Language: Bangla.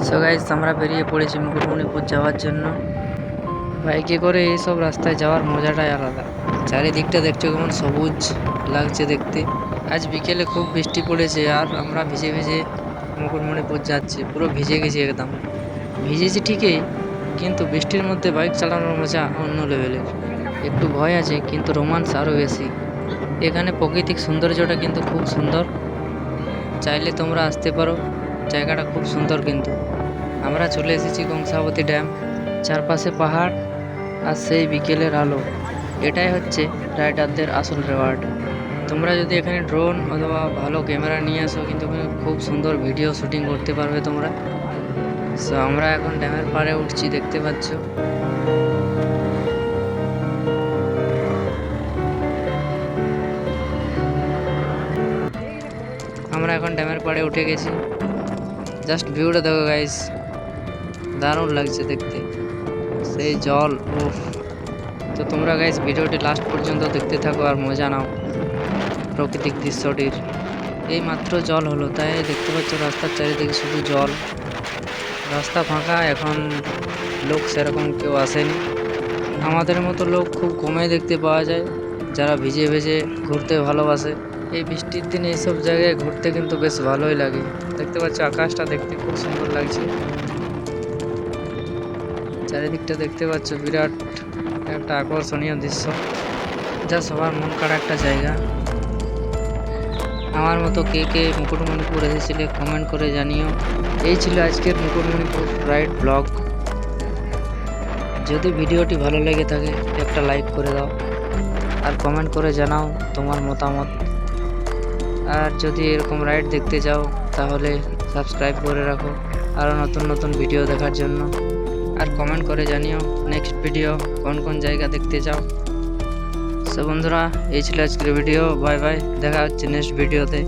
সো গাইস আমরা বেরিয়ে পড়েছি মুকুটমণিপুর যাওয়ার জন্য। বাইকে করে এইসব রাস্তায় যাওয়ার মজাটাই আলাদা। চারিদিকটা দেখছো কেমন সবুজ লাগছে দেখতে। আজ বিকেলে খুব বৃষ্টি পড়েছে আর আমরা ভিজে ভিজে মুকুটমণিপুর যাচ্ছি, পুরো ভিজে গেছি একদম। ভিজেছি ঠিকই, কিন্তু বৃষ্টির মধ্যে বাইক চালানোর মজা অন্য লেভেলের। একটু ভয় আছে কিন্তু রোমান্স আরও বেশি। এখানে প্রাকৃতিক সৌন্দর্যটা কিন্তু খুব সুন্দর, চাইলে তোমরা আসতে পারো। জায়গাটা খুব সুন্দর। কিন্তু আমরা চলে এসেছি কংসাবতী ড্যাম, চারপাশে পাহাড় আর সেই বিকেলের আলো। এটাই হচ্ছে রাইডারদের আসল রেওয়ার্ড। তোমরা যদি এখানে ড্রোন অথবা ভালো ক্যামেরা নিয়ে আসো, কিন্তু খুব সুন্দর ভিডিও শুটিং করতে পারবে তোমরা। সো আমরা এখন ড্যামের পাড়ে উঠছি, দেখতে পাচ্ছ। আমরা এখন ড্যামের পাড়ে উঠে গেছি। জাস্ট ভিউটা দেখো গাইস, দারুণ লাগছে দেখতে সেই জল। উফ! তো তোমরা গাইস ভিডিওটি লাস্ট পর্যন্ত দেখতে থাকো আর মজা নাও প্রাকৃতিক দৃশ্যটির। এই মাত্র জল হলো, তাই দেখতে পাচ্ছ রাস্তার চারিদিকে শুধু জল। রাস্তা ফাঁকা, এখন লোক সেরকম কেউ আসেনি। আমাদের মতো লোক খুব কমই দেখতে পাওয়া যায়, যারা ভিজে ভিজে ঘুরতে ভালোবাসে। এই বৃষ্টির দিনে এইসব জায়গায় ঘুরতে কিন্তু বেশ ভালোই লাগে। দেখতে পাচ্ছ আকাশটা দেখতে খুব সুন্দর লাগছে। চারিদিকটা দেখতে পাচ্ছ, বিরাট একটা আকর্ষণীয় দৃশ্য, যা সবার মন কাড়া একটা জায়গা। আমার মতো কে কে মুকুটমণিপুর এসেছিলে কমেন্ট করে জানিও। এই ছিল আজকের মুকুটমণিপুর রাইড ব্লগ। যদি ভিডিওটি ভালো লেগে থাকে একটা লাইক করে দাও আর কমেন্ট করে জানাও তোমার মতামত। আর যদি এরকম রাইড দেখতে চাও তাহলে সাবস্ক্রাইব করে রাখো আরও নতুন নতুন ভিডিও দেখার জন্য। আর কমেন্ট করে জানিও নেক্সট ভিডিও কোন কোন জায়গা দেখতে চাও। সো বন্ধুরা, এই ছিল আজকের ভিডিও। বাই বাই, দেখা হচ্ছে নেক্সট ভিডিওতে।